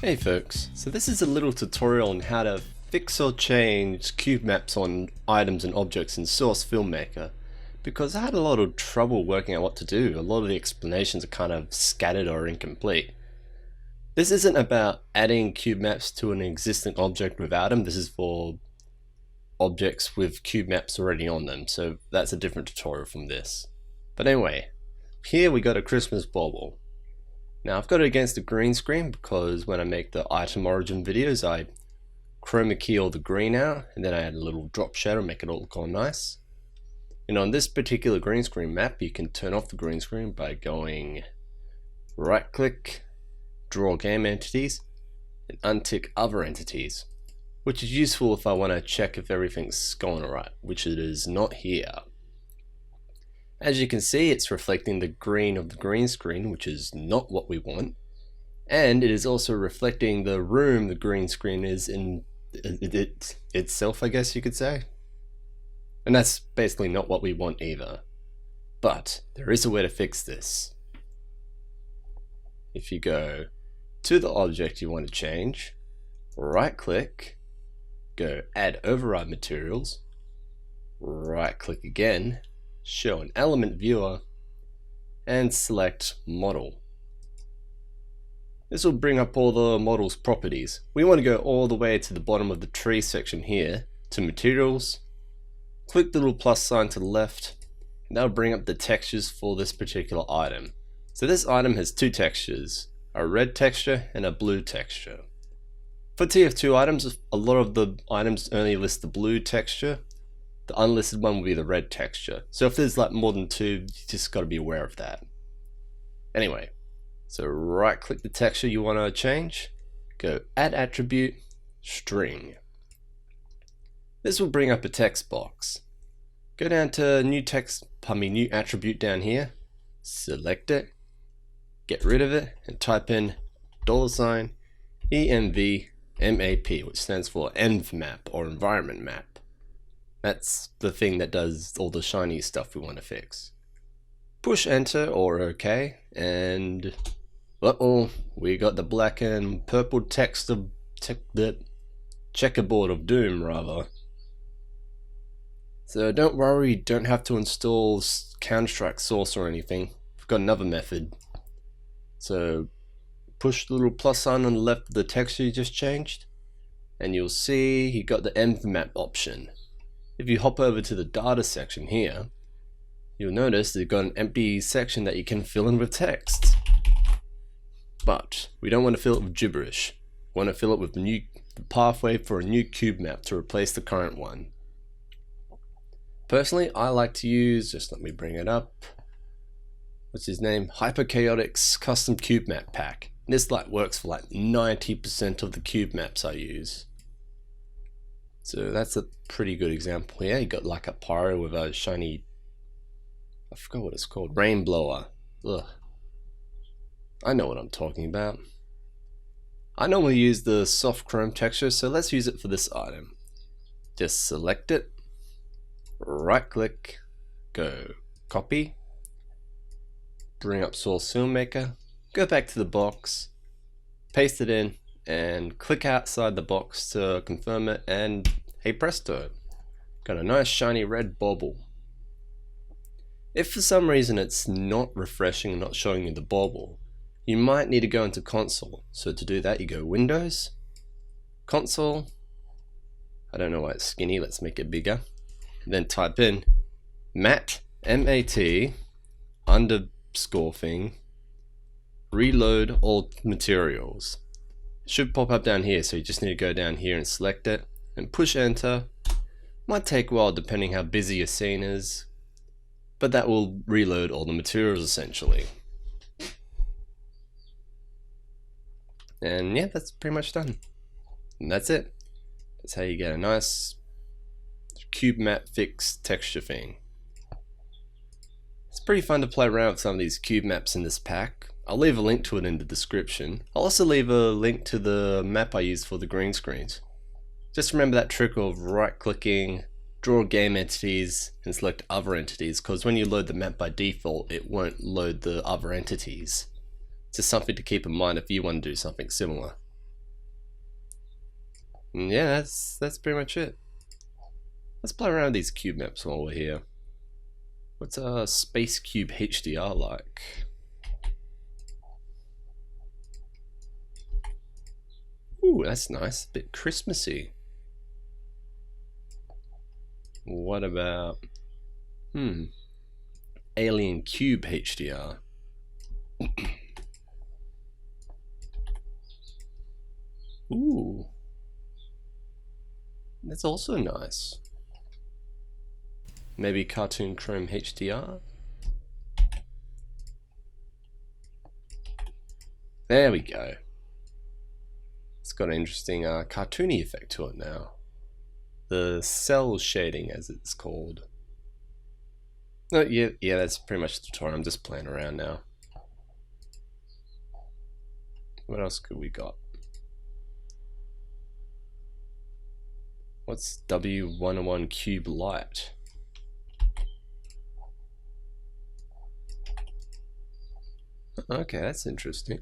Hey folks, so this is a little tutorial on how to fix or change Cubemaps on items and objects in Source Filmmaker, because I had a lot of trouble working out what to do. A lot of the explanations are kind of scattered or incomplete. This isn't about adding Cubemaps to an existing object without them. This is for objects with Cubemaps already on them, so that's a different tutorial from this. But anyway, here we got a Christmas bauble. Now I've got it against the green screen because when I make the item origin videos I chroma key all the green out and then I add a little drop shadow, make it all look all nice. And on this particular green screen map you can turn off the green screen by going right click, draw game entities and untick other entities, which is useful if I want to check if everything's going alright, which it is not here. As you can see, it's reflecting the green of the green screen, which is not what we want. And it is also reflecting the room the green screen is in itself, I guess you could say. And that's basically not what we want either. But there is a way to fix this. If you go to the object you want to change, right click, go add override materials, right click again, show an element viewer, and select model. This will bring up all the model's properties. We want to go all the way to the bottom of the tree section here to materials, click the little plus sign to the left, and that'll bring up the textures for this particular item. So this item has two textures, a red texture and a blue texture. For TF2 items, a lot of the items only list the blue texture. The unlisted one will be the red texture. So if there's like more than two, you just got to be aware of that. Anyway, so right click the texture you want to change, go add attribute, string. This will bring up a text box. Go down to new attribute down here, select it, get rid of it, and type in $envmap, which stands for env map or environment map. That's the thing that does all the shiny stuff we want to fix. Push enter or OK, and we got the black and purple text of the checkerboard of doom rather. So don't worry, you don't have to install Counter-Strike source or anything. We've got another method. So push the little plus sign on the left of the texture you just changed, and you'll see you got the env map option. If you hop over to the data section here, you'll notice they've got an empty section that you can fill in with text. But we don't want to fill it with gibberish. We want to fill it with the pathway for a new Cubemap to replace the current one. Personally, I like to use, just let me bring it up, what's his name? Hyperchaotix custom Cubemap pack. This works for like 90% of the Cubemaps I use. So that's a pretty good example here. You got like a pyro with a shiny, I forgot what it's called, rain blower. Ugh. I know what I'm talking about. I normally use the soft chrome texture, so let's use it for this item. Just select it, right click, go copy, bring up Source Filmmaker, go back to the box, paste it in, and click outside the box to confirm it, and hey presto, got a nice shiny red bauble. If for some reason it's not refreshing and not showing you the bauble, you might need to go into console. So to do that you go Windows, Console, I don't know why it's skinny, let's make it bigger, and then type in mat, M-A-T, underscore thing, reload all materials. Should pop up down here, so you just need to go down here and select it and push enter. Might take a while depending how busy your scene is, but that will reload all the materials essentially. And yeah, that's pretty much done. And that's it. That's how you get a nice Cubemap fix texture thing. It's pretty fun to play around with some of these Cubemaps in this pack. I'll leave a link to it in the description. I'll also leave a link to the map I used for the green screens. Just remember that trick of right clicking, draw game entities and select other entities, because when you load the map by default it won't load the other entities. Just something to keep in mind if you want to do something similar. Yeah, that's pretty much it. Let's play around with these cube maps while we're here. What's a Space Cube HDR like? Ooh, that's nice. A bit Christmassy. What about Alien Cube HDR? Ooh, that's also nice. Maybe Cartoon Chrome HDR? There we go. It's got an interesting cartoony effect to it now. The cell shading, as it's called. Oh, yeah, that's pretty much the tutorial. I'm just playing around now. What else could we got? What's W101 Cube Light? Okay, that's interesting.